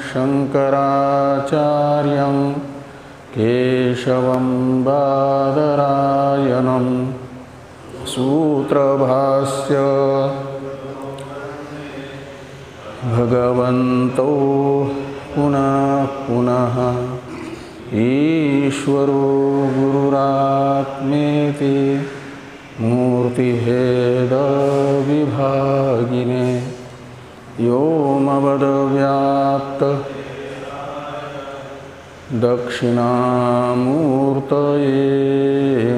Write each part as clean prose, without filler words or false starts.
शंकराचार्यं केशवं बादरायणं सूत्रभाष्य भगवन्तौ पुनः पुनः ईश्वरो गुरुरात्मेति मूर्तिभेद विभागिने व्योमवद्व्याप्त दक्षिणामूर्तये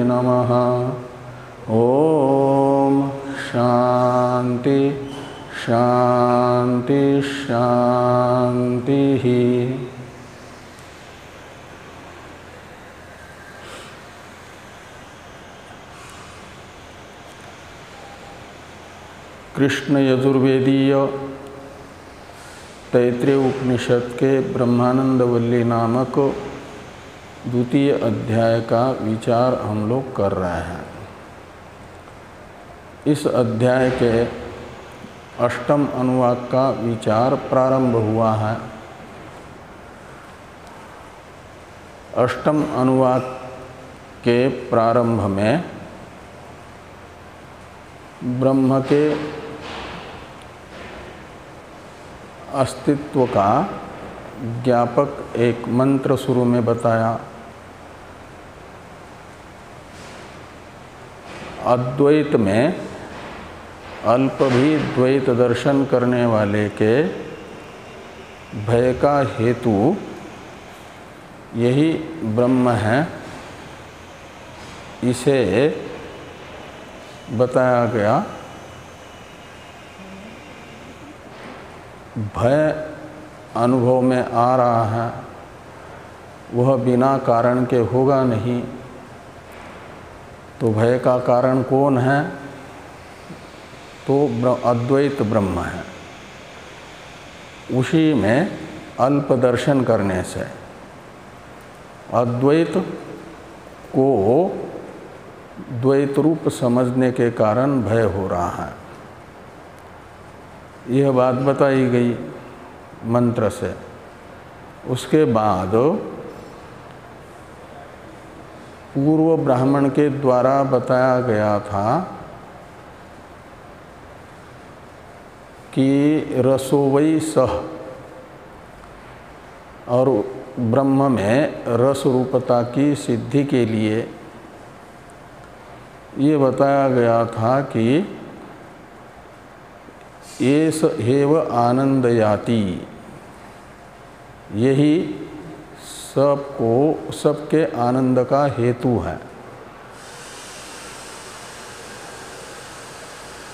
नमः। ओम शांति शांति शांति। कृष्ण यजुर्वेदीय तैत्रीय उपनिषद के ब्रह्मानंद वल्ली नामक द्वितीय अध्याय का विचार हम लोग कर रहे हैं। इस अध्याय के अष्टम अनुवाक का विचार प्रारंभ हुआ है। अष्टम अनुवाक के प्रारंभ में ब्रह्म के अस्तित्व का ज्ञापक एक मंत्र शुरू में बताया। अद्वैत में अल्प भी द्वैत दर्शन करने वाले के भय का हेतु यही ब्रह्म है, इसे बताया गया। भय अनुभव में आ रहा है, वह बिना कारण के होगा नहीं। तो भय का कारण कौन है? तो अद्वैत ब्रह्म है। उसी में अल्प दर्शन करने से अद्वैत को द्वैत रूप समझने के कारण भय हो रहा है। यह बात बताई गई मंत्र से। उसके बाद पूर्व ब्राह्मण के द्वारा बताया गया था कि रसो वै सह, और ब्रह्म में रस रूपता की सिद्धि के लिए ये बताया गया था कि एष हेव आनंदयाति, यही सबके आनंद का हेतु है।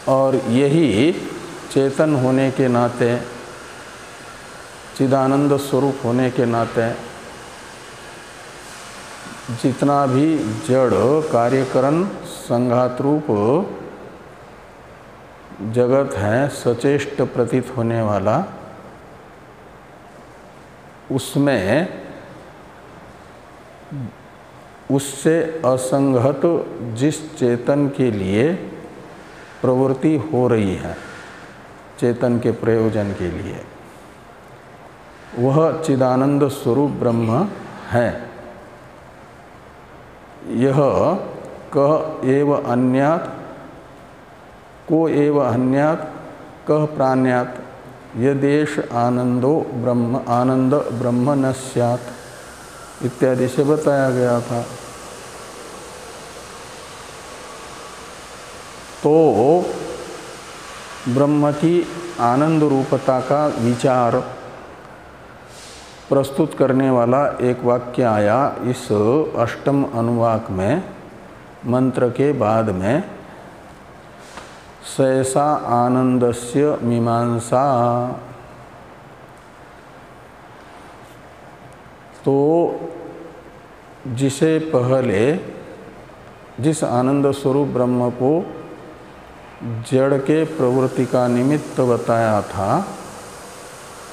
और यही चेतन होने के नाते, चिदानंद स्वरूप होने के नाते जितना भी जड़ कार्यकरण संघात रूप जगत है, सचेष्ट प्रतीत होने वाला, उसमें उससे असंगत जिस चेतन के लिए प्रवृत्ति हो रही है, चेतन के प्रयोजन के लिए, वह चिदानंद स्वरूप ब्रह्म है। यह कह एव अन्यात्, को एव अन्यात्, कह प्राण्यात्, यदेष आनंदो ब्रह्म आनंद ब्रह्म न स्यात् इत्यादि से बताया गया था। तो ब्रह्म की आनंद रूपता का विचार प्रस्तुत करने वाला एक वाक्य आया इस अष्टम अनुवाक में। मंत्र के बाद में सहसा आनंदस्य मीमांसा, तो जिसे पहले जिस आनंद स्वरूप ब्रह्म को जड़ के प्रवृत्ति का निमित्त बताया था,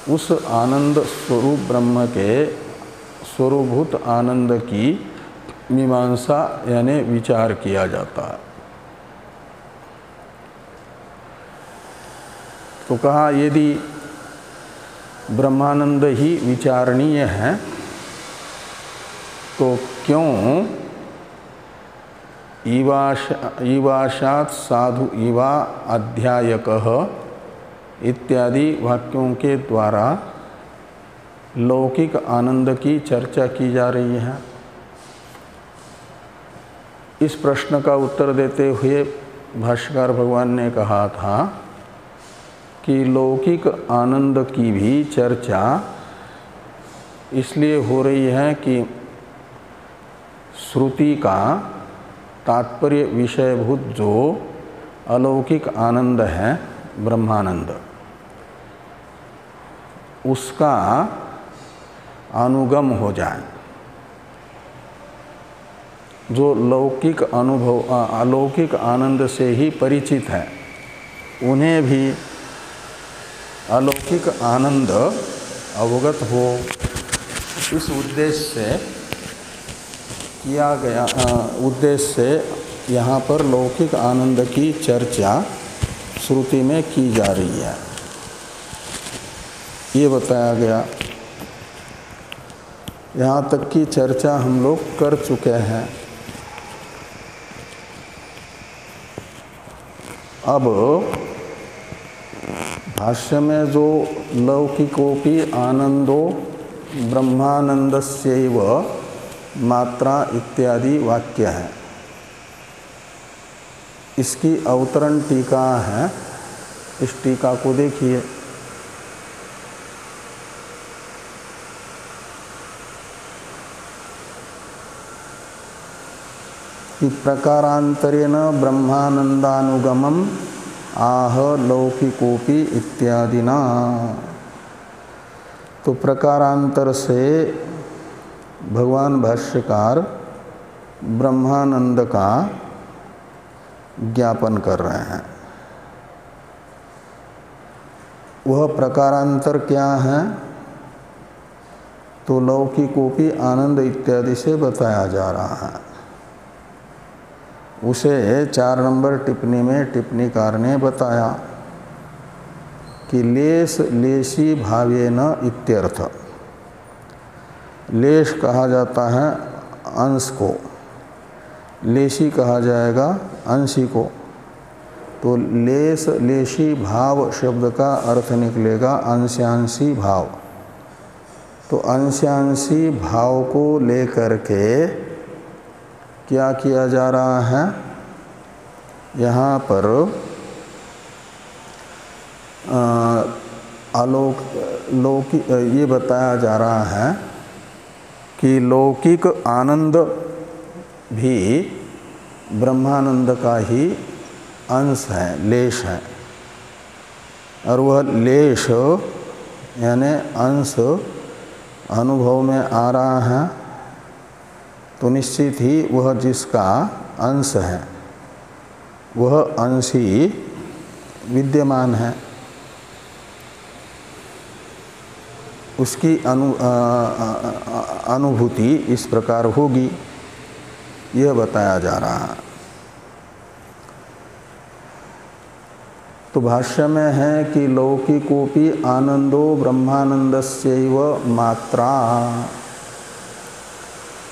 उस आनंद स्वरूप ब्रह्म के स्वरूभूत आनंद की मीमांसा यानी विचार किया जाता है। तो कहा यदि ब्रह्मानंद ही विचारणीय है, तो क्यों ईवाशात साधु इवा अध्यायकः इत्यादि वाक्यों के द्वारा लौकिक आनंद की चर्चा की जा रही है? इस प्रश्न का उत्तर देते हुए भाष्यकार भगवान ने कहा था कि लौकिक आनंद की भी चर्चा इसलिए हो रही है कि श्रुति का तात्पर्य विषयभूत जो अलौकिक आनंद है, ब्रह्मानंद, उसका अनुगम हो जाए। जो लौकिक अनुभव अलौकिक आनंद से ही परिचित है, उन्हें भी अलौकिक आनंद अवगत हो, इस उद्देश्य से किया गया उद्देश्य से यहाँ पर लौकिक आनंद की चर्चा श्रुति में की जा रही है, ये बताया गया। यहाँ तक की चर्चा हम लोग कर चुके हैं। अब भाष्य में जो लौकिकोपि आनंदो ब्रह्मानंदस्यैव मात्रा इत्यादि वाक्य है, इसकी अवतरण टीका है। इस टीका को देखिए। कि प्रकारांतरेण ब्रह्मानंदानुगमम आह लौकिकोपि इत्यादिना। तो प्रकारांतर से भगवान भाष्यकार ब्रह्मानंद का ज्ञापन कर रहे हैं। वह प्रकारांतर क्या है? तो लौकिकोपि आनंद इत्यादि से बताया जा रहा है। उसे 4 नंबर टिप्पणी में टिप्पणीकार ने बताया कि लेश लेशी भावेन इत्यर्थ। लेश कहा जाता है अंश को, लेशी कहा जाएगा अंशी को। तो लेश लेशी भाव शब्द का अर्थ निकलेगा अंशांशी भाव। तो अंशांशी भाव को लेकर के क्या किया जा रहा है? यहाँ पर ये बताया जा रहा है कि लौकिक आनंद भी ब्रह्मानंद का ही अंश है, लेश है। और वह लेश यानी अंश अनुभव में आ रहा है, तो निश्चित ही वह जिसका अंश है वह अंश ही विद्यमान है। उसकी अनुभूति इस प्रकार होगी, यह बताया जा रहा है। तो भाष्य में है कि लौकिकोपि आनंदो ब्रह्मानंदस्यैव मात्रा।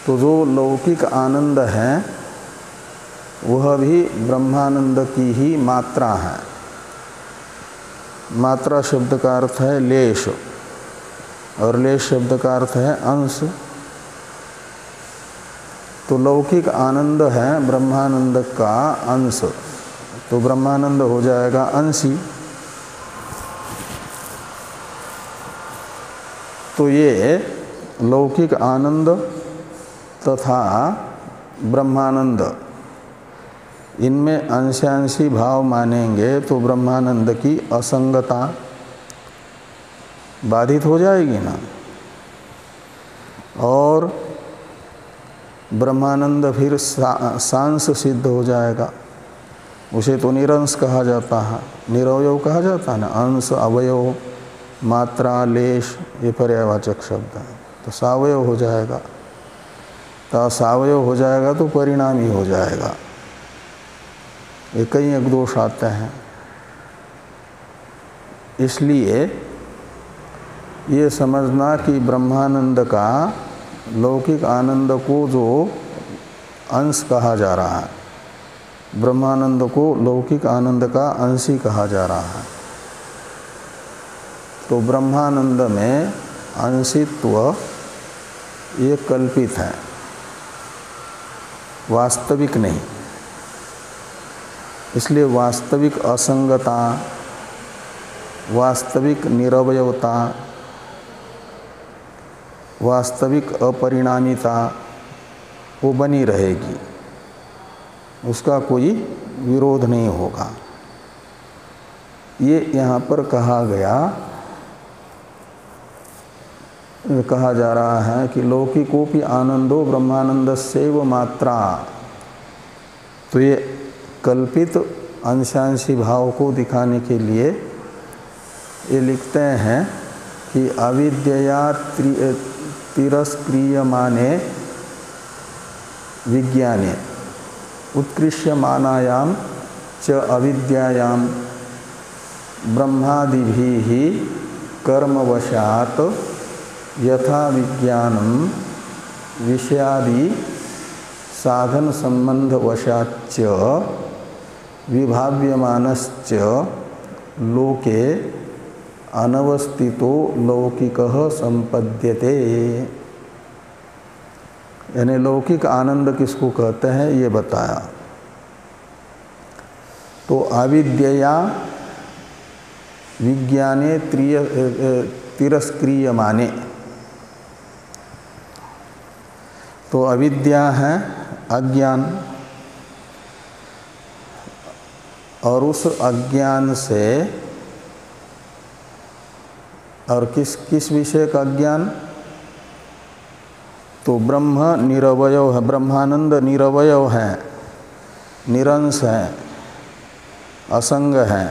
तो जो लौकिक आनंद है वह भी ब्रह्मानंद की ही मात्रा है। मात्रा शब्द का अर्थ है लेश, और लेश शब्द का अर्थ है अंश। तो लौकिक आनंद है ब्रह्मानंद का अंश, तो ब्रह्मानंद हो जाएगा अंशी। तो ये लौकिक आनंद तथा ब्रह्मानंद, इनमें अंशांशी भाव मानेंगे तो ब्रह्मानंद की असंगता बाधित हो जाएगी ना, और ब्रह्मानंद फिर सांस सिद्ध हो जाएगा। उसे तो निरंश कहा जाता है, निरवयव कहा जाता है ना। अंश, अवयव, मात्रा, लेश ये पर्यायवाचक शब्द है। तो सावयव हो जाएगा, तो सावयव हो जाएगा तो परिणामी हो जाएगा। ये कई एक दोष आते हैं। इसलिए ये समझना कि ब्रह्मानंद का लौकिक आनंद को जो अंश कहा जा रहा है, ब्रह्मानंद को लौकिक आनंद का अंश ही कहा जा रहा है। तो ब्रह्मानंद में अंशित्व ये कल्पित है, वास्तविक नहीं। इसलिए वास्तविक असंगता, वास्तविक निरवयवता, वास्तविक अपरिणामिता वो बनी रहेगी, उसका कोई विरोध नहीं होगा। ये यहाँ पर कहा जा रहा है कि लौकिकोपि आनंदो ब्रह्मानंदस्यैव मात्रा। तो ये कल्पित अंशांशी भाव को दिखाने के लिए ये लिखते हैं कि अविद्यया तिरस्क्रियमाने विज्ञाने उत्कृष्यमानायाम च अविद्यायाम ब्रह्मादिभिः कर्मवशात् यथा विज्ञानम विषयादि साधन संबंध वशाच्च विभाव्यमानश्च लोके अनवस्थितो लौकिकः संपद्यते। यानी लौकिक आनंद किसको कहते हैं ये बताया। तो अविद्यया विज्ञाने तिरस्क्रियमाने, तो अविद्या है अज्ञान, और उस अज्ञान से, और किस विषय का अज्ञान, तो ब्रह्म निरवयव है, ब्रह्मानंद निरवयव है, निरंश है, असंग है,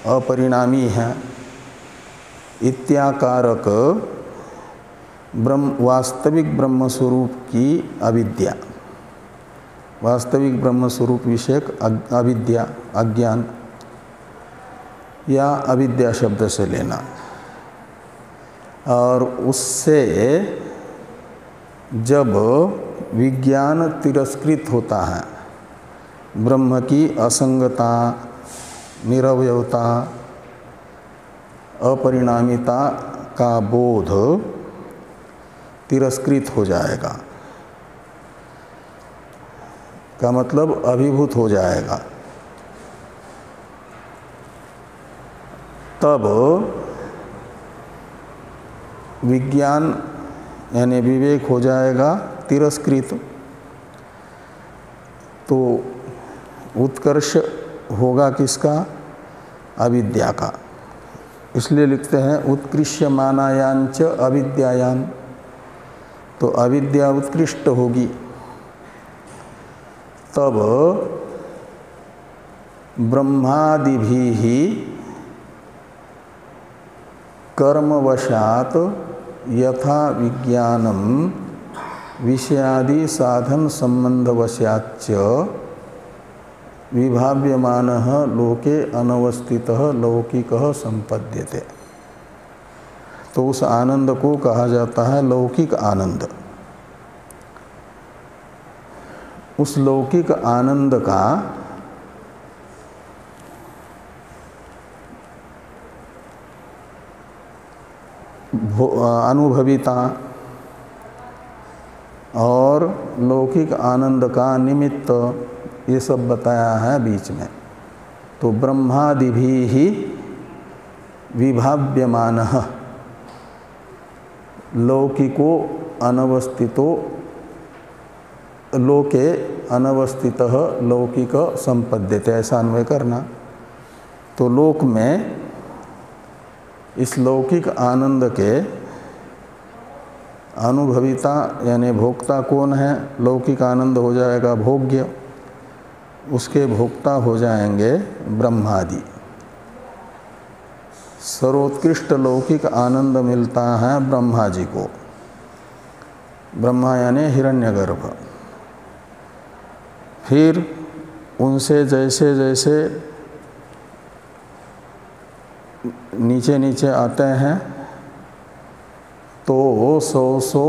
अपरिणामी है इत्याकारक वास्तविक ब्रह्म स्वरूप की अविद्या, वास्तविक ब्रह्म स्वरूप विषयक अविद्या, अज्ञान, या अविद्या शब्द से लेना। और उससे जब विज्ञान तिरस्कृत होता है, ब्रह्म की असंगता, निरवयवता, अपरिणामिता का बोध तिरस्कृत हो जाएगा, का मतलब अभिभूत हो जाएगा। तब विज्ञान यानी विवेक हो जाएगा तिरस्कृत, तो उत्कर्ष होगा किसका, अविद्या का। इसलिए लिखते हैं उत्कृष्यमानायां च अविद्यायां, तो अविद्या उत्कृष्ट होगी। तब ब्रह्मादिभिः कर्मवशात् यथा विज्ञानम विषयादि साधन संबंधवशाच्च विभाव्यमानः लोके अनवस्थितः लौकिकः संपद्यते। तो उस आनंद को कहा जाता है लौकिक आनंद। उस लौकिक आनंद का अनुभविता और लौकिक आनंद का निमित्त, ये सब बताया है बीच में। तो ब्रह्मादिभिः विभाव्यमानः लौकिको अनवस्थितो लोके अनवस्थितः लौकिक संपद्यते, ऐसा अन्वय करना। तो लोक में इस लौकिक आनंद के अनुभविता यानी भोक्ता कौन है, लौकिक आनंद हो जाएगा भोग्य, उसके भोक्ता हो जाएंगे ब्रह्मादि। सर्वोत्कृष्ट लौकिक आनंद मिलता है ब्रह्मा जी को, ब्रह्मा यानी हिरण्यगर्भ। फिर उनसे जैसे जैसे नीचे नीचे आते हैं तो 100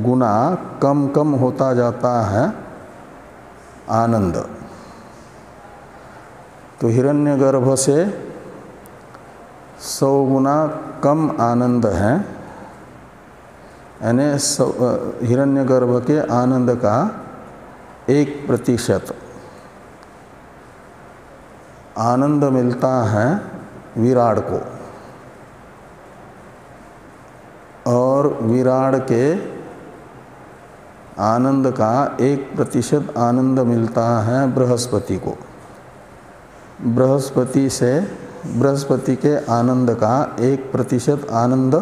गुना कम कम होता जाता है आनंद। तो हिरण्यगर्भ से 100 गुना कम आनंद है, यानी हिरण्यगर्भ के आनंद का 1% आनंद मिलता है विराट को, और विराट के आनंद का 1% आनंद मिलता है बृहस्पति को। बृहस्पति के आनंद का 1% आनंद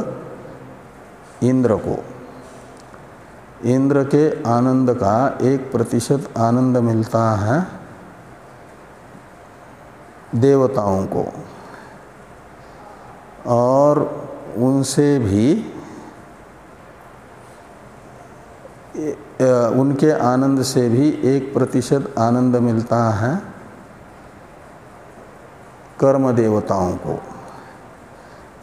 इंद्र को, इंद्र के आनंद का 1% आनंद मिलता है देवताओं को, और उनसे भी उनके आनंद से भी 1% आनंद मिलता है कर्म देवताओं को।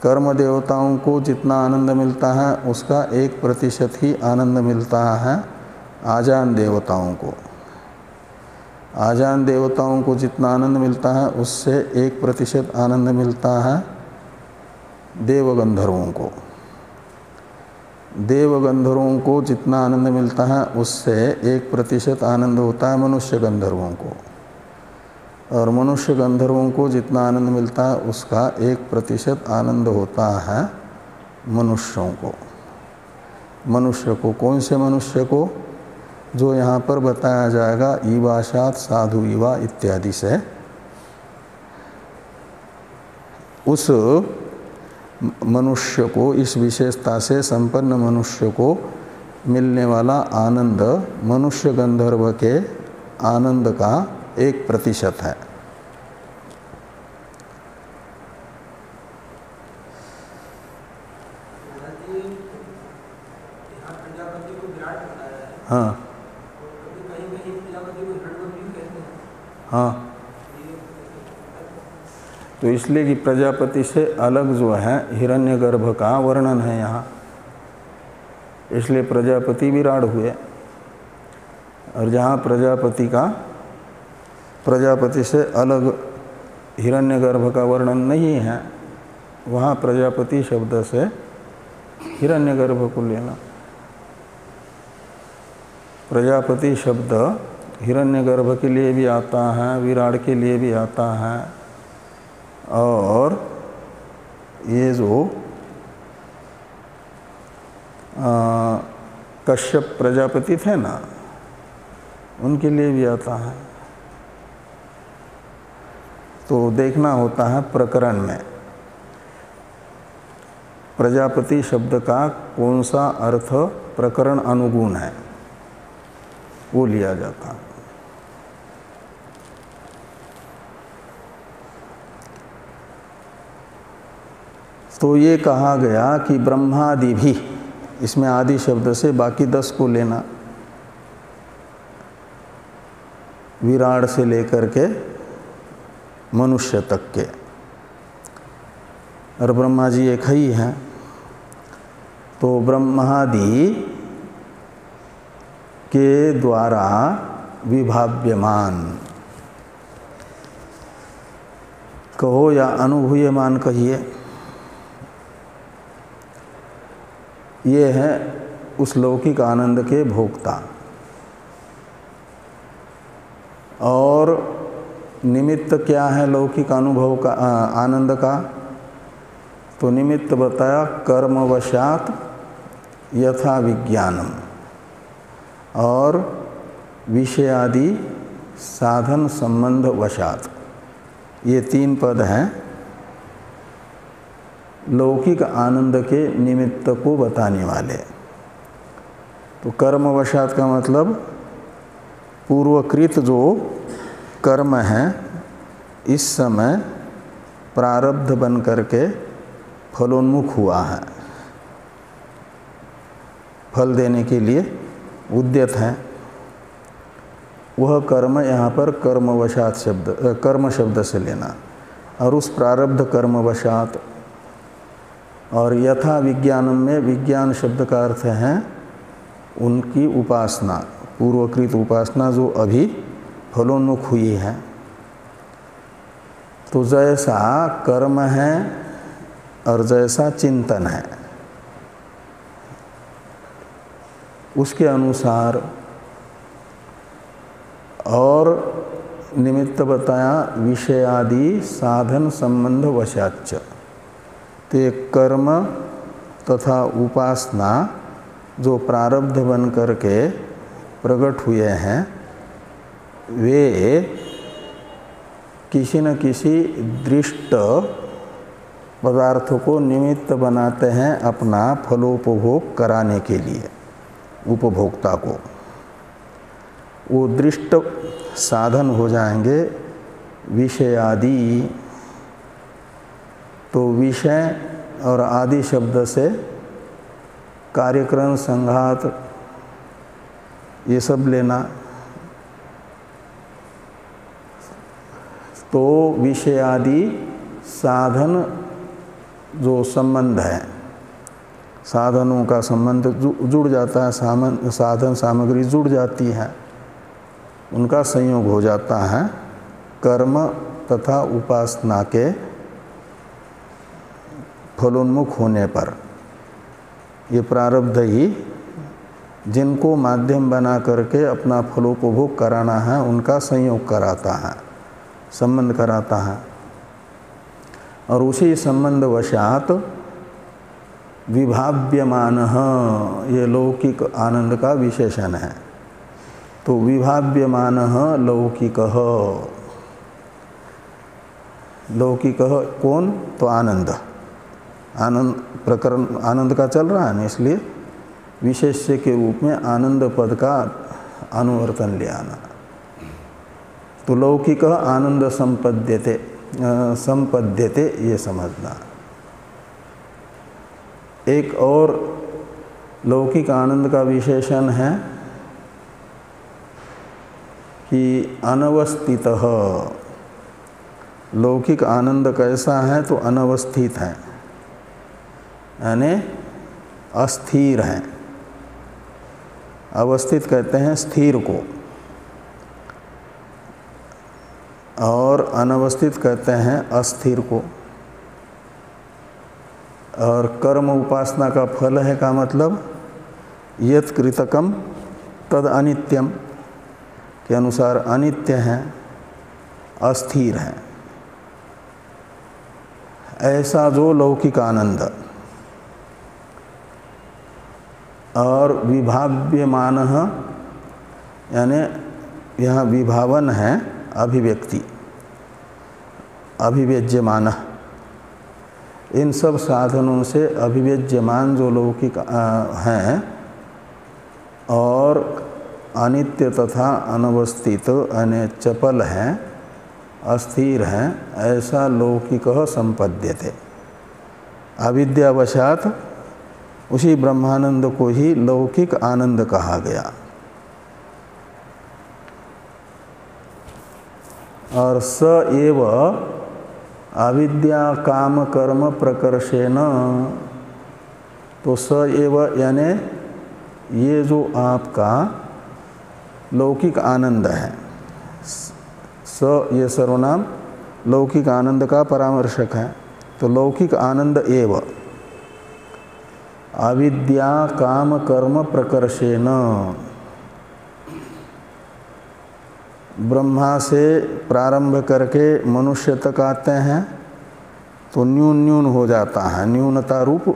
कर्म देवताओं को जितना आनंद मिलता है उसका 1% ही आनंद मिलता है आजान देवताओं को। आजान देवताओं को जितना आनंद मिलता है उससे 1% आनंद मिलता है देवगंधर्वों को। देवगंधर्वों को जितना आनंद मिलता है उससे 1% आनंद होता है मनुष्य गंधर्वों को, और मनुष्य गंधर्वों को जितना आनंद मिलता है उसका 1% आनंद होता है मनुष्यों को। मनुष्य को, कौन से मनुष्य को? जो यहाँ पर बताया जाएगा ईवाशात साधु ईवा इत्यादि से, उस मनुष्य को, इस विशेषता से संपन्न मनुष्य को मिलने वाला आनंद मनुष्य गंधर्व के आनंद का 1% है। हाँ हाँ, तो इसलिए कि प्रजापति से अलग जो है हिरण्यगर्भ का वर्णन है यहाँ, इसलिए प्रजापति विराट हुए। और जहाँ प्रजापति से अलग हिरण्यगर्भ का वर्णन नहीं है, वहाँ प्रजापति शब्द से हिरण्यगर्भ को लेना। प्रजापति शब्द हिरण्यगर्भ के लिए भी आता है, विराट के लिए भी आता है, और ये जो कश्यप प्रजापति थे ना, उनके लिए भी आता है। तो देखना होता है प्रकरण में प्रजापति शब्द का कौन सा अर्थ प्रकरण अनुगुण है, वो लिया जाता है। तो ये कहा गया कि ब्रह्मादि भी, इसमें आदि शब्द से बाकी 10 को लेना, विराट से लेकर के मनुष्य तक के, और ब्रह्मा जी एक ही हैं। तो ब्रह्मादि के द्वारा विभाव्यमान कहो या अनुभूयमान कहिए, ये है उस लौकिक आनंद के भोक्ता। और निमित्त क्या है लौकिक अनुभव का, आनंद का? तो निमित्त बताया कर्मवशात यथा विज्ञानम, और विषयादि साधन संबंध वशात, ये 3 पद हैं लौकिक आनंद के निमित्त को बताने वाले। तो कर्मवशात का मतलब पूर्वकृत जो कर्म है इस समय प्रारब्ध बन करके फलोन्मुख हुआ है, फल देने के लिए उद्यत है, वह कर्म यहाँ पर कर्मवशात शब्द, कर्म शब्द से लेना। और उस प्रारब्ध कर्मवशात। और यथा विज्ञानम में विज्ञान शब्द का अर्थ है उनकी उपासना, पूर्वकृत उपासना जो अभी फलोन्मुख हुई है। तो जैसा कर्म है और जैसा चिंतन है उसके अनुसार, और निमित्त बताया विषयादि साधन संबंध वशाच। तो ये कर्म तथा उपासना जो प्रारब्ध बन करके प्रकट हुए हैं वे किसी न किसी दृष्ट पदार्थ को निमित्त बनाते हैं अपना फलोपभोग कराने के लिए उपभोक्ता को। वो दृष्ट साधन हो जाएंगे विषयादि। तो विषय और आदि शब्द से कार्यक्रम संघात ये सब लेना। तो विषयादि साधन जो संबंध है, साधनों का संबंध जुड़ जाता है, साधन सामग्री जुड़ जाती है, उनका संयोग हो जाता है कर्म तथा उपासना के फलोन्मुख होने पर। ये प्रारब्ध ही जिनको माध्यम बना करके अपना फलोपभोग कराना है उनका संयोग कराता है, संबंध कराता है। और उसी संबंध वशात विभाव्यमान ये लौकिक आनंद का विशेषण है। तो विभाव्यमान लौकिक, लौकिक कौन? तो आनंद, आनंद प्रकरण आनंद का चल रहा है ना, इसलिए विशेष्य के रूप में आनंद पद का अनुवर्तन ले आना। तो लौकिक आनंद संपद्यते, संपद्यते ये समझना। एक और लौकिक आनंद का विशेषण है कि अनवस्थितः। लौकिक आनंद कैसा है? तो अनवस्थित है, यानी अस्थिर है। अवस्थित कहते हैं स्थिर को, और अनवस्थित कहते हैं अस्थिर को। और कर्म उपासना का फल है का मतलब यत् कृतकम तद अनित्यम के अनुसार अनित्य है, अस्थिर है। ऐसा जो लौकिक आनंद। और विभाव्यमान यानी यहाँ विभावन है अभिव्यक्ति, अभिव्यज्यमान। इन सब साधनों से अभिव्यज्यमान जो लौकिक हैं और अनित्य तथा अनवस्थित यानी चपल हैं, अस्थिर हैं, ऐसा लौकिक संपद्यते। अविद्यावशात उसी ब्रह्मानंद को ही लौकिक आनंद कहा गया। और स एव अविद्या काम कर्म प्रकर्षेण। तो स एव यानी ये जो आपका लौकिक आनंद है, स ये सर्वनाम लौकिक आनंद का परामर्शक है। तो लौकिक आनंद एव अविद्या काम कर्म प्रकर्षेण। ब्रह्मा से प्रारंभ करके मनुष्य तक आते हैं तो न्यून न्यून हो जाता है, न्यूनता रूप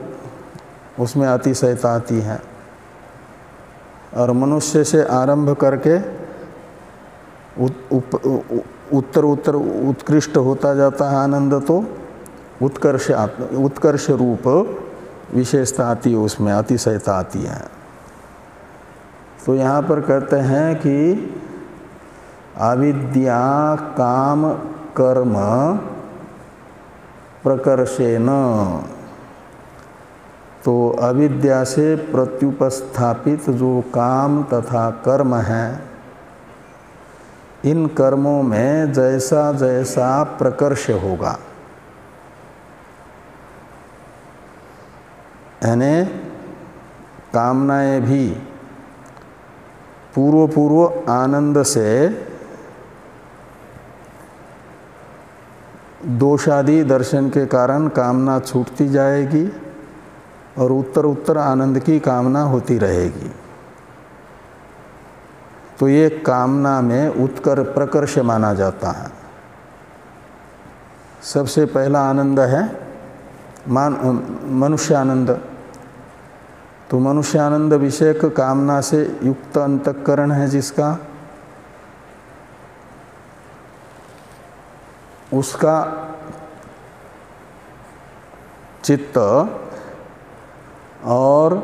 उसमें अतिशयता आती है। और मनुष्य से आरंभ करके उत्तर उत्तर उत्कृष्ट होता जाता है आनंद, तो उत्कर्ष रूप विशेषता आती है, उसमें अतिशयता आती है। तो यहाँ पर कहते हैं कि अविद्या काम कर्म प्रकर्षेण। तो अविद्या से प्रत्युपस्थापित जो काम तथा कर्म है, इन कर्मों में जैसा जैसा प्रकर्ष होगा, यानी कामनाएं भी पूर्व पूर्व आनंद से दोषादि दर्शन के कारण कामना छूटती जाएगी और उत्तर उत्तर आनंद की कामना होती रहेगी। तो ये कामना में उत्कर प्रकर्ष माना जाता है। सबसे पहला आनंद है मनुष्य आनंद। तो मनुष्य आनंद विषयक कामना से युक्त अंतःकरण है जिसका, उसका चित्त और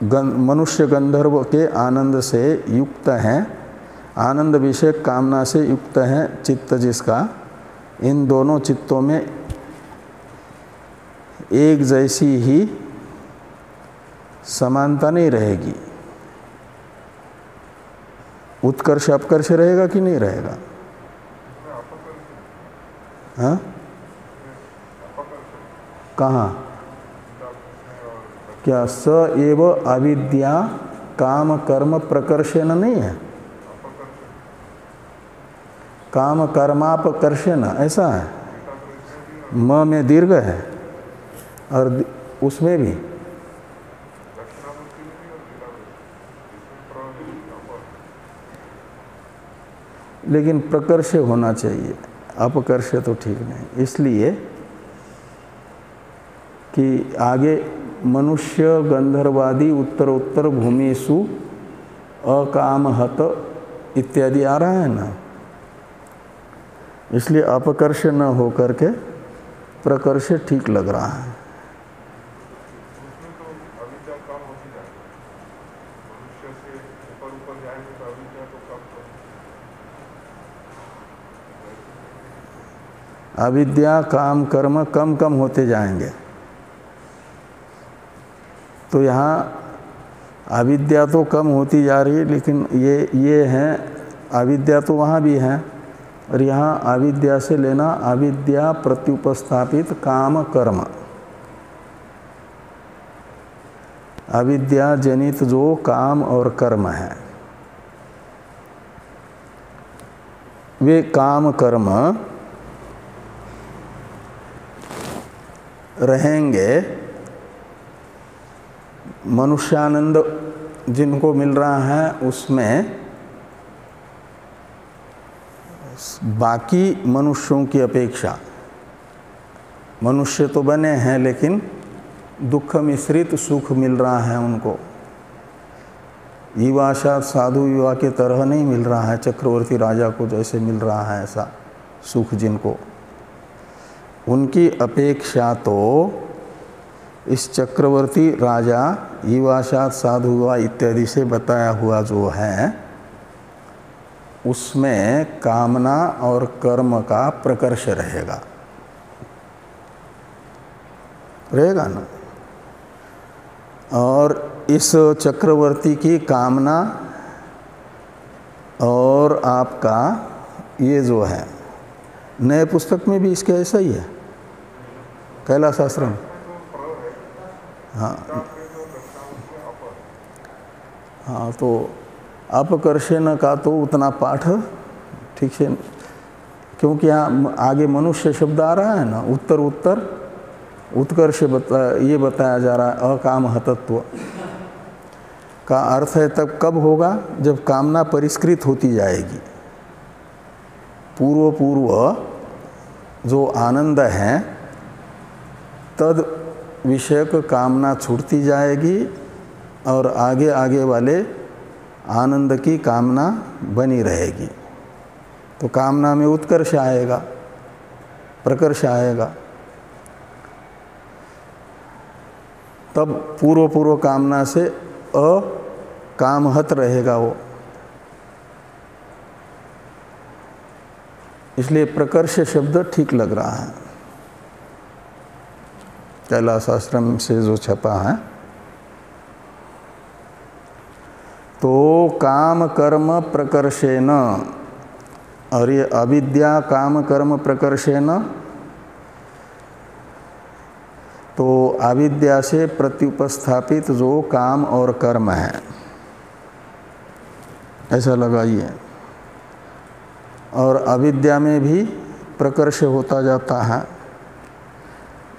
मनुष्य गंधर्व के आनंद से युक्त हैं, आनंद विषयक कामना से युक्त है चित्त जिसका, इन दोनों चित्तों में एक जैसी ही समानता नहीं रहेगी। उत्कर्ष अपकर्ष रहेगा कि नहीं रहेगा? हाँ, कहाँ? क्या स एव अविद्या काम कर्म प्रकर्षेण नहीं है? काम कर्मापकर्षेण ऐसा है। म में दीर्घ है और उसमें भी लेकिन प्रकर्ष होना चाहिए, अपकर्ष तो ठीक नहीं। इसलिए कि आगे मनुष्य गंधर्वादि उत्तरोत्तर भूमिषु अकामहत इत्यादि आ रहा है ना, इसलिए अपकर्ष न होकर के प्रकर्ष ठीक लग रहा है। अविद्या काम कर्म कम कम होते जाएंगे। तो यहाँ अविद्या तो कम होती जा रही है, लेकिन ये हैं अविद्या तो वहाँ भी है, और यहाँ अविद्या से लेना अविद्या प्रत्युपस्थापित काम कर्म, अविद्या जनित जो काम और कर्म है, वे काम कर्म रहेंगे। मनुष्यानंद जिनको मिल रहा है उसमें बाकी मनुष्यों की अपेक्षा, मनुष्य तो बने हैं लेकिन दुख मिश्रित सुख मिल रहा है उनको। युवाशात साधु युवा के तरह नहीं मिल रहा है, चक्रवर्ती राजा को जैसे मिल रहा है ऐसा सुख जिनको, उनकी अपेक्षा तो इस चक्रवर्ती राजा युवाशात साधु युवा इत्यादि से बताया हुआ जो है उसमें कामना और कर्म का प्रकर्ष रहेगा ना। और इस चक्रवर्ती की कामना और आपका ये जो है, नए पुस्तक में भी इसके ऐसा ही है, कैलाशाश्रम। हाँ, तो अपकर्षण का तो उतना पाठ ठीक से, क्योंकि यहाँ आगे मनुष्य शब्द आ रहा है ना, उत्तर उत्तर उत्कर्ष ये बताया जा रहा है। अकामहतत्व का अर्थ है तब कब होगा, जब कामना परिष्कृत होती जाएगी। पूर्व पूर्व जो आनंद है तद विषयक कामना छूटती जाएगी और आगे आगे वाले आनंद की कामना बनी रहेगी। तो कामना में उत्कर्ष आएगा, प्रकर्ष आएगा, तब पूर्व पूर्व कामना से अकामहत रहेगा वो। इसलिए प्रकर्ष शब्द ठीक लग रहा है, कैलाशाश्रम से जो छपा है। तो काम कर्म प्रकर्षेण, और ये अविद्या काम कर्म प्रकर्षेण तो अविद्या से प्रत्युपस्थापित जो काम और कर्म है, ऐसा लगाइए। और अविद्या में भी प्रकर्ष होता जाता है।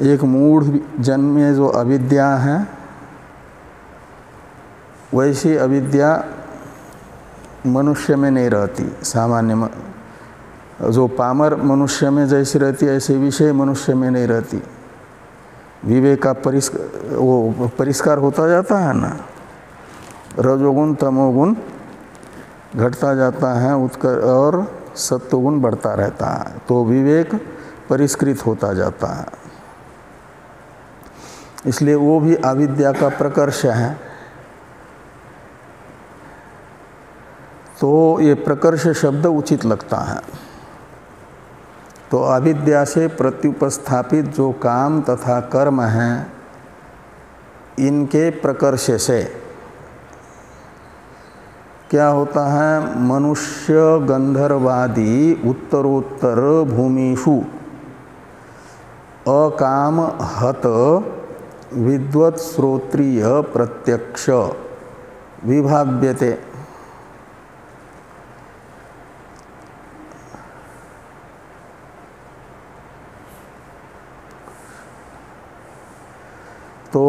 एक मूढ़ जन्म में जो अविद्या है, वैसी अविद्या मनुष्य में नहीं रहती। सामान्य जो पामर मनुष्य में जैसी रहती है, ऐसे विषय मनुष्य में नहीं रहती। विवेक का परिष्कार होता जाता है ना, रजोगुण तमोगुण घटता जाता है, उत्कर और सत्वगुण बढ़ता रहता है, तो विवेक परिष्कृत होता जाता है। इसलिए वो भी अविद्या का प्रकर्ष है। तो ये प्रकर्ष शब्द उचित लगता है। तो अविद्या से प्रत्युपस्थापित जो काम तथा कर्म हैं, इनके प्रकर्ष से क्या होता है? मनुष्य गंधर्वादि उत्तरोत्तर भूमिषु अकाम हत विद्वत् श्रोत्रिय प्रत्यक्ष विभाव्यते। तो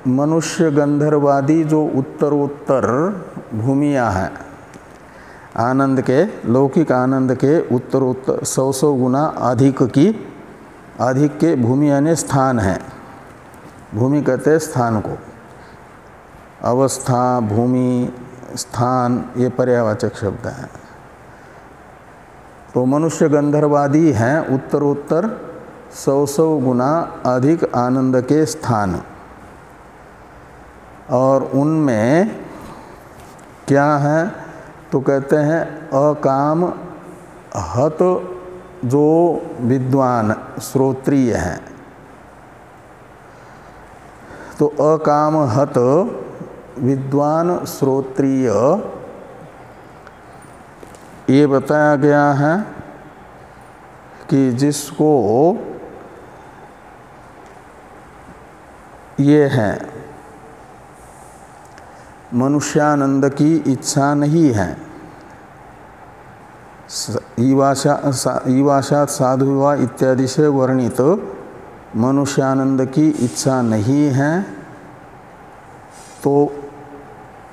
मनुष्य गंधर्वादी जो उत्तरोत्तर भूमियाँ हैं, आनंद के, लौकिक आनंद के उत्तरोत्तर 100 गुना अधिक के भूमि यानी स्थान है। भूमि कहते हैं स्थान को। अवस्था, भूमि, स्थान ये पर्यावाचक शब्द हैं। तो मनुष्य गंधर्वादी हैं उत्तरोत्तर 100 गुना अधिक आनंद के स्थान। और उनमें क्या है? तो कहते हैं अकाम हत जो विद्वान श्रोत्रिय हैं। तो अकाम हत विद्वान श्रोत्रिय ये बताया गया है कि जिसको ये है मनुष्यानंद की इच्छा नहीं है। ईवाशात साधु विवाह इत्यादि से वर्णित मनुष्यानंद की इच्छा नहीं है, तो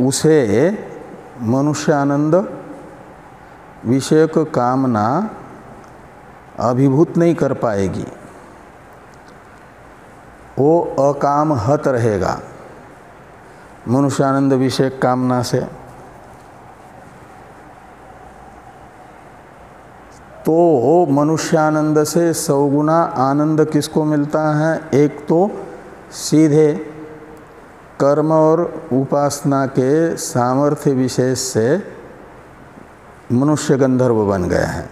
उसे मनुष्यानंद विषयक कामना अभिभूत नहीं कर पाएगी। वो अकामहत रहेगा मनुष्यानंद विषयक कामना से। तो मनुष्यानंद से 100 गुना आनंद किसको मिलता है? एक तो सीधे कर्म और उपासना के सामर्थ्य विशेष से मनुष्य गंधर्व बन गए हैं,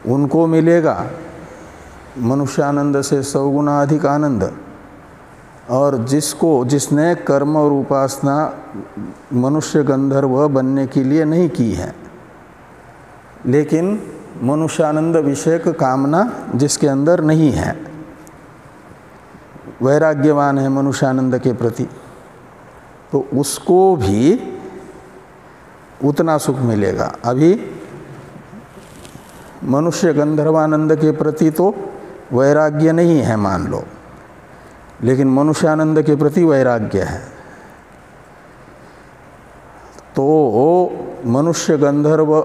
उनको मिलेगा मनुष्यानंद से 100 गुना अधिक आनंद। और जिसने कर्म और उपासना मनुष्य गंधर्व बनने के लिए नहीं की है, लेकिन मनुष्यानंद विषयक कामना जिसके अंदर नहीं है, वैराग्यवान है मनुष्यानंद के प्रति, तो उसको भी उतना सुख मिलेगा। अभी मनुष्य गंधर्वानंद के प्रति तो वैराग्य नहीं है मान लो, लेकिन मनुष्यानंद के प्रति वैराग्य है। तो मनुष्य गंधर्व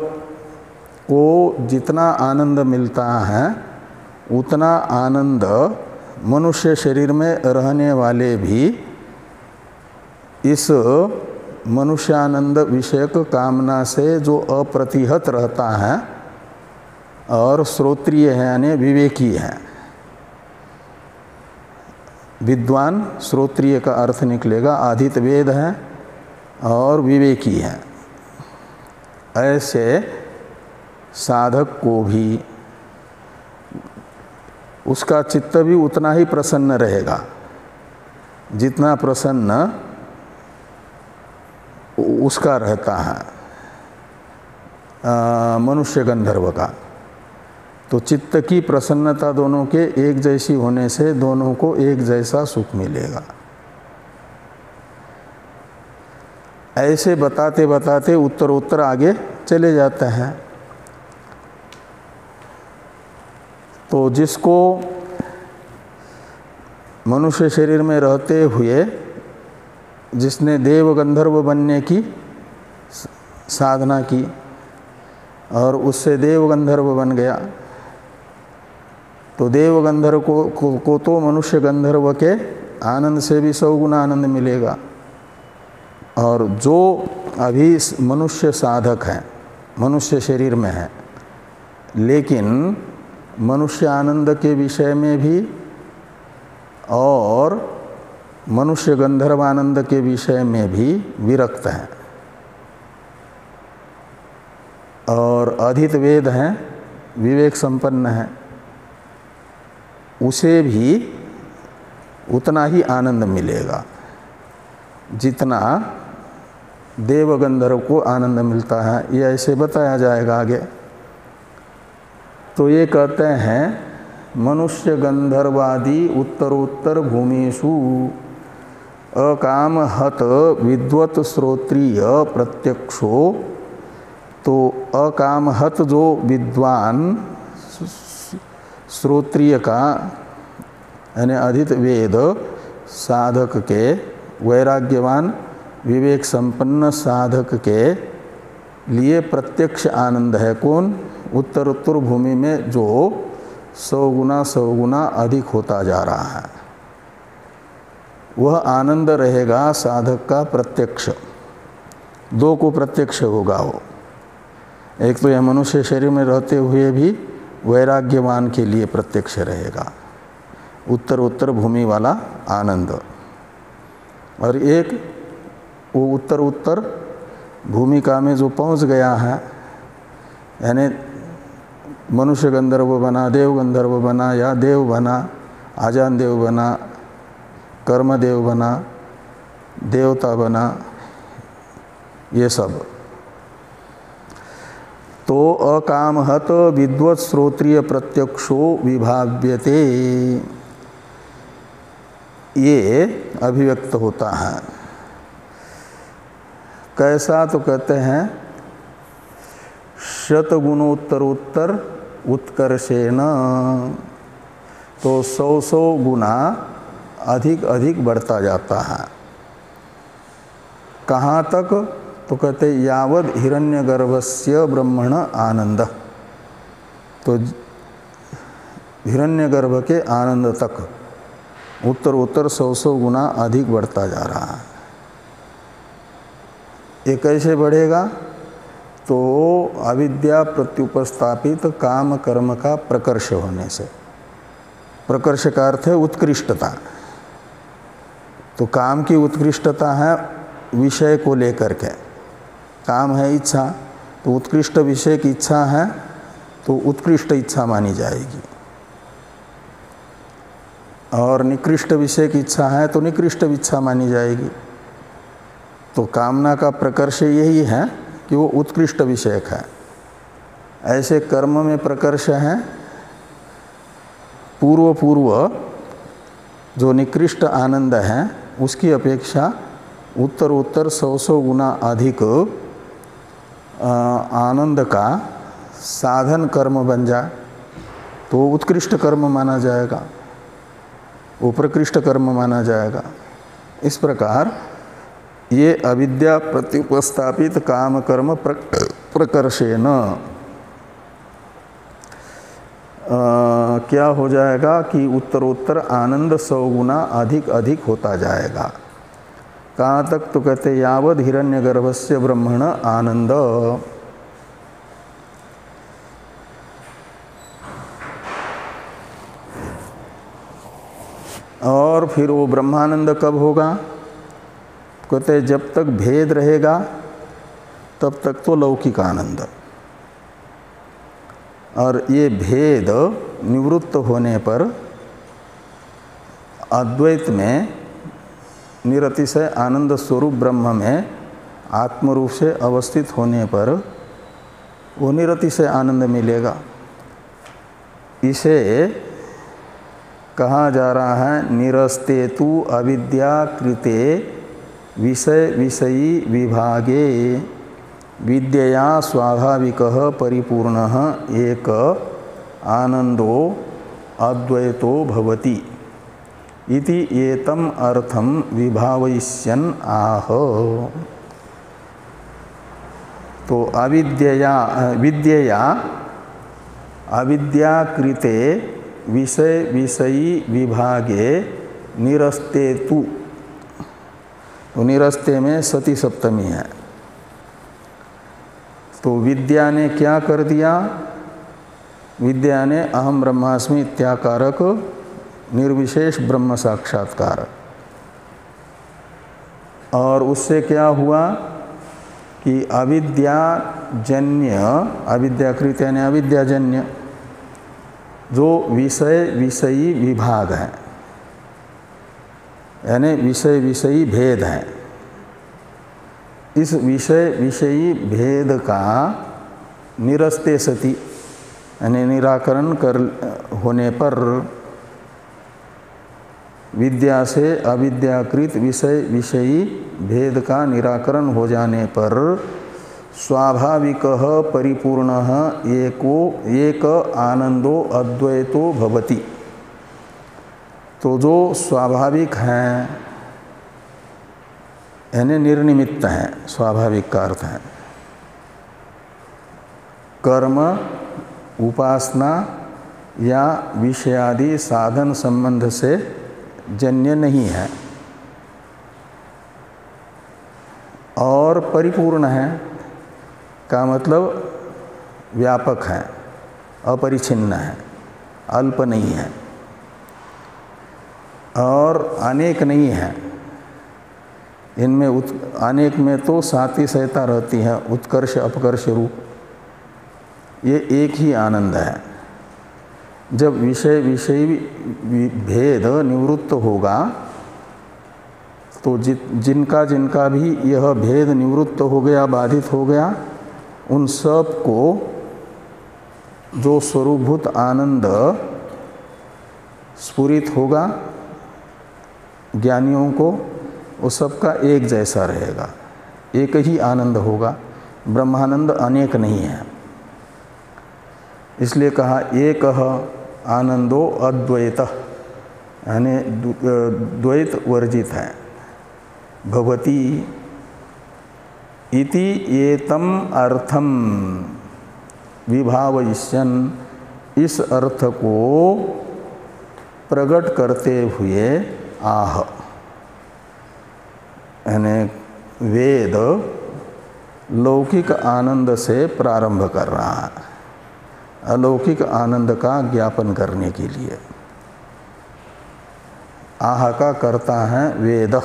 को जितना आनंद मिलता है, उतना आनंद मनुष्य शरीर में रहने वाले भी इस मनुष्यानंद विषयक कामना से जो अप्रतिहत रहता है और श्रोत्रिय है यानी विवेकी है। विद्वान श्रोत्रिय का अर्थ निकलेगा आधित वेद है और विवेकी है। ऐसे साधक को भी उसका चित्त भी उतना ही प्रसन्न रहेगा जितना प्रसन्न उसका रहता है मनुष्य गंधर्व का। तो चित्त की प्रसन्नता दोनों के एक जैसी होने से दोनों को एक जैसा सुख मिलेगा। ऐसे बताते बताते उत्तर उत्तर आगे चले जाते हैं। तो जिसको मनुष्य शरीर में रहते हुए जिसने देव गंधर्व बनने की साधना की और उससे देव गंधर्व बन गया, तो देव गंधर्व को तो मनुष्य गंधर्व के आनंद से भी 100 गुना आनंद मिलेगा। और जो अभी मनुष्य साधक है, मनुष्य शरीर में है, लेकिन मनुष्य आनंद के विषय में भी और मनुष्य गंधर्व आनंद के विषय में भी विरक्त है और अधित वेद हैं, विवेक संपन्न है, उसे भी उतना ही आनंद मिलेगा जितना देव गंधर्व को आनंद मिलता है। ये ऐसे बताया जाएगा आगे। तो ये कहते हैं मनुष्य गंधर्वादि उत्तरोत्तर भूमिषु अकामहत विद्वत श्रोत्रिय प्रत्यक्षो। तो अकामहत जो विद्वान श्रोत्रिय का यानी अधित वेद साधक के, वैराग्यवान विवेक संपन्न साधक के लिए प्रत्यक्ष आनंद है। कौन? उत्तरोत्तर भूमि में जो 100 गुना अधिक होता जा रहा है, वह आनंद रहेगा साधक का प्रत्यक्ष। दो को प्रत्यक्ष होगा वो। एक तो यह मनुष्य शरीर में रहते हुए भी वैराग्यवान के लिए प्रत्यक्ष रहेगा उत्तरोत्तर भूमि वाला आनंद, और एक वो उत्तरोत्तर भूमिका में जो पहुंच गया है, यानी मनुष्य गंधर्व बना, देव गंधर्व बना, या देव बना, आजान देव बना, कर्म देव बना, देवता बना, ये सब। तो अकामहत विद्वत श्रोत्रिय प्रत्यक्षो विभाव्यते, ये अभिव्यक्त होता है। कैसा? तो कहते हैं शतगुणोत्तरोत्तर उत्कर्षेण, तो 100 गुना अधिक अधिक बढ़ता जाता है। कहाँ तक? तो कहते यावद हिरण्यगर्भस्य ब्रह्मण आनंद, तो हिरण्यगर्भ के आनंद तक उत्तर उत्तर 100 गुना अधिक बढ़ता जा रहा है। ये कैसे बढ़ेगा? तो अविद्या प्रत्युपस्थापित काम कर्म का प्रकर्ष होने से। प्रकर्ष का अर्थ है उत्कृष्टता। तो काम की उत्कृष्टता है विषय को लेकर के। काम है इच्छा, तो उत्कृष्ट विषय की इच्छा है तो उत्कृष्ट इच्छा मानी जाएगी, और निकृष्ट विषय की इच्छा है तो निकृष्ट इच्छा मानी जाएगी। तो कामना का प्रकर्ष यही है कि वो उत्कृष्ट विषयक है। ऐसे कर्म में प्रकर्ष है पूर्व जो निकृष्ट आनंद है उसकी अपेक्षा उत्तर उत्तर 100 गुना अधिक आनंद का साधन कर्म बन जाए तो उत्कृष्ट कर्म माना जाएगा, वो प्रकृष्ट कर्म माना जाएगा। इस प्रकार ये अविद्या प्रत्युपस्थापित काम कर्म प्रकर्षेण क्या हो जाएगा कि उत्तरोत्तर आनंद 100 गुना अधिक अधिक होता जाएगा। कहाँ तक? तो कहते यावद हिरण्यगर्भस्य ब्रह्मण आनंद। और फिर वो ब्रह्मानंद कब होगा? कहते जब तक भेद रहेगा तब तक तो लौकिक आनंद, और ये भेद निवृत्त होने पर अद्वैत में निरतिशय आनंद स्वरूप ब्रह्म में आत्मरूप से अवस्थित होने पर वो निरतिशय आनंद मिलेगा। इसे कहा जा रहा है निरस्ते तु अविद्याकृते विषय विषयी विभागे विद्यया स्वाभाविकः परिपूर्णः एक आनंदो अद्वैतो भवति इति एतम अर्थम विभावयिष्यन् आह। तो विद्यया अविद्याकृते विषय विषयी विभागे निरस्ते तु, तो निरस्ते में सती सप्तमी है। तो विद्या ने क्या कर दिया? विद्या ने अहम ब्रह्मास्मि इत्याकारक निर्विशेष ब्रह्म साक्षात्कार, और उससे क्या हुआ कि अविद्याजन्य, अविद्याकृत यानी अविद्याजन्य जो विषय विषयी विभाग है, यानी विषय विषयी भेद है, इस विषय विषयी भेद का निरस्ते सति यानी निराकरण कर होने पर, विद्या से अविद्याकृत विषय विषयी भेद का निराकरण हो जाने पर स्वाभाविकः परिपूर्णः एक आनंदो अद्वैतो भवति। तो जो स्वाभाविक हैं यानी निर्निमित्त हैं, स्वाभाविक का अर्थ है कर्म उपासना या विषयादि साधन संबंध से जन्य नहीं है और परिपूर्ण है, का मतलब व्यापक है, अपरिछिन्न है, अल्प नहीं है और अनेक नहीं है। इनमें अनेक में तो साती सहता रहती है, उत्कर्ष अपकर्ष रूप, ये एक ही आनंद है। जब विषय विषयी भेद निवृत्त होगा तो जिनका जिनका भी यह भेद निवृत्त हो गया, बाधित हो गया, उन सब को जो स्वरूपभूत आनंद स्फुरित होगा ज्ञानियों को, वो सबका एक जैसा रहेगा, एक ही आनंद होगा, ब्रह्मानंद अनेक नहीं है। इसलिए कहा एक आनंदो अद्वैत यानी द्वैत वर्जित है, भवति इति एतम अर्थम विभावयिष्यन्, इस अर्थ को प्रकट करते हुए आह, यानी वेद लौकिक आनंद से प्रारंभ कर रहा है, अलौकिक आनंद का ज्ञापन करने के लिए। आह का करता है वेद।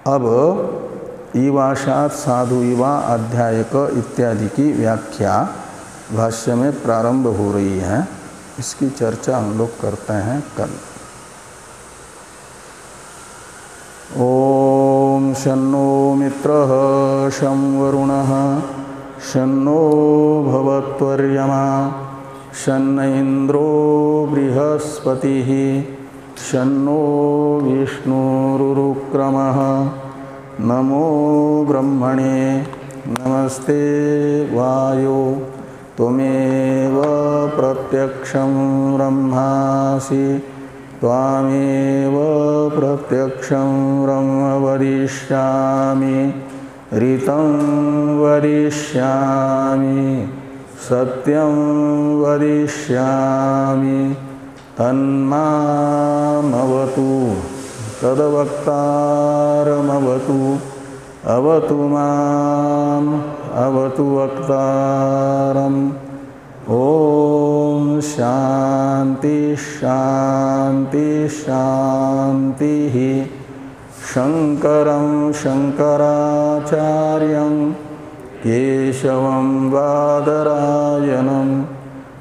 अब ईवाशात साधु इवा अध्यायक इत्यादि की व्याख्या भाष्य में प्रारंभ हो रही है, इसकी चर्चा हम लोग करते हैं कल। ओम शन्नो मित्रः शं वरुणः शन्नो भवत्वर्यमा शन्न इंद्रो बृहस्पतिः शन्नो विष्णुरुक्रमः नमो ब्रह्मणे नमस्ते वायो त्वमेव प्रत्यक्षं ब्रह्मासि त्वामेव प्रत्यक्षं ब्रह्म वदिष्यामि ऋतं वदिष्यामि सत्यं वदिष्यामि तन्मामवतु तद्वक्तारमवतु अवतु माम् अवतु वक्तारम्। ओम शांति शांति शांति। शंकरं शंकराचार्यं केशवं बादरायणं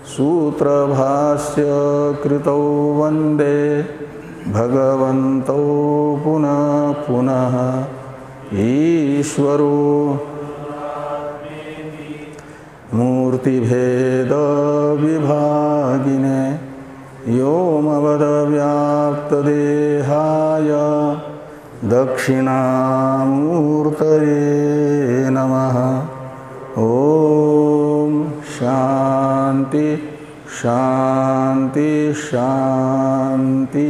सूत्रभाष्य कृतौ वंदे भगवन्तौ पुनः पुनः। ईश्वरो मूर्तिभेद विभागिने व्योमवद्व्याप्तदेहाय दक्षिणामूर्तये नमः। ओम शांति शांति शांति।